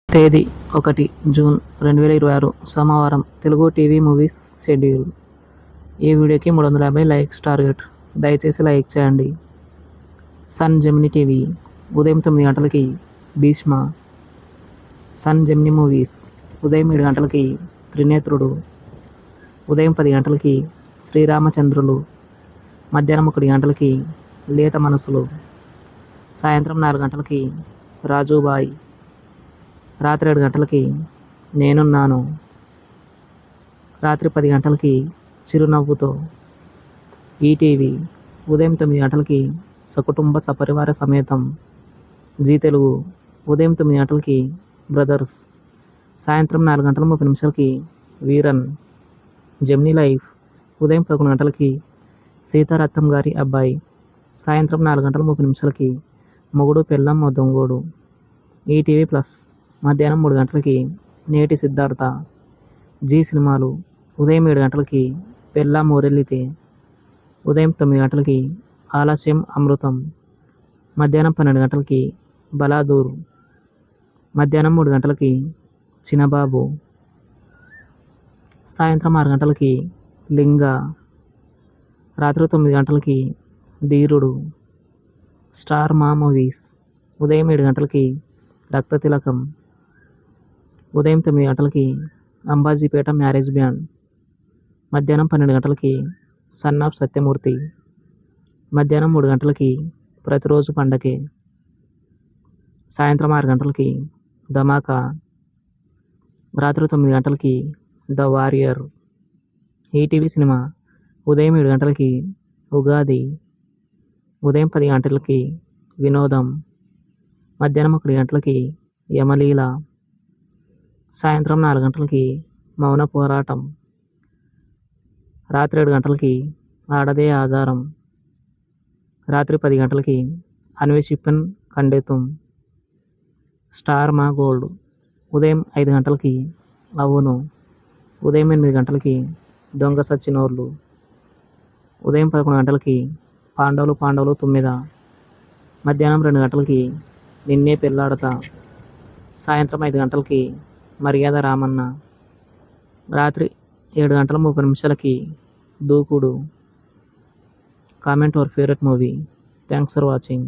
తేదీ 1 జూన్ 2026 సోమవారం. Telugu TV movies schedule. ఈ వీడియోకి 350 లైక్స్ టార్గెట్. దయచేసి లైక్ చేయండి. సన్ జెమినీ టీవీ ఉదయం 9 గంటలకి భీష్మ. సన్ జెమినీ మూవీస్ ఉదయం 7 గంటలకి త్రినేత్రుడు. ఉదయం 10 గంటలకి శ్రీరామచంద్రులు. మధ్యాహ్నం 1 గంటలకి లేత మనసులు. సాయంత్రం 4 గంటలకి రాజుబాయ్. రాత్రి 7 గంటలకి నేనున్నాను. రాత్రి 10 గంటలకి చిరునవ్వుతో. ఈటీవీ ఉదయం 9 గంటలకి సకుటుంబ సపరివార సమేతం. జీ తెలుగు ఉదయం 9 గంటలకి బ్రదర్స్. సాయంత్రం 4 గంటల 30 నిమిషాలకి వీరన్. జెమినీ లైఫ్ ఉదయం 11 గంటలకి సీతారత్నం గారి అబ్బాయి. సాయంత్రం 4 గంటల 30 నిమిషాలకి మొగుడు పెళ్ళాం దొంగోడు. ఈటీవీ ప్లస్ మధ్యాహ్నం 3 గంటలకి నేటి సిద్ధార్థ. జీ సినిమాలు ఉదయం 7 గంటలకి పెళ్ళాం ఊరెళ్ళితే. ఉదయం 9 గంటలకి ఆలస్యం అమృతం. మధ్యాహ్నం 12 గంటలకి బలాదూర్. మధ్యాహ్నం 3 గంటలకి చిన్నబాబు. సాయంత్రం 6 గంటలకి లింగ. రాత్రి 9 గంటలకి ధీరుడు. స్టార్ మా మూవీస్ ఉదయం 7 గంటలకి రక్త తిలకం. ఉదయం 9 గంటలకి అంబాజీపేట మ్యారేజ్ బ్యాండ్. మధ్యాహ్నం 12 గంటలకి సన్ ఆఫ్ సత్యమూర్తి. మధ్యాహ్నం 3 గంటలకి ప్రతిరోజు పండగే. సాయంత్రం 6 గంటలకి ధమాకా. రాత్రి 9 గంటలకి ద వారియర్. ఈటీవీ సినిమా ఉదయం 7 గంటలకి ఉగాది. ఉదయం 10 గంటలకి వినోదం. మధ్యాహ్నం 1 గంటలకి యమలీల. సాయంత్రం 4 గంటలకి మౌన పోరాటం. రాత్రి 7 గంటలకి ఆడదే ఆధారం. రాత్రి 10 గంటలకి అన్వేషిప్పన్ ఖండితం. స్టార్ మా గోల్డ్ ఉదయం 5 గంటలకి అవును. ఉదయం 8 గంటలకి దొంగ సచ్చినోర్లు. ఉదయం 11 గంటలకి పాండవులు 9. మధ్యాహ్నం 2 గంటలకి నిన్నే పెళ్ళాడతా. సాయంత్రం 5 గంటలకి మర్యాద రామన్న. రాత్రి 7 గంటల 30 నిమిషాలకి దూకుడు. Comment your favourite movie. Thanks for watching.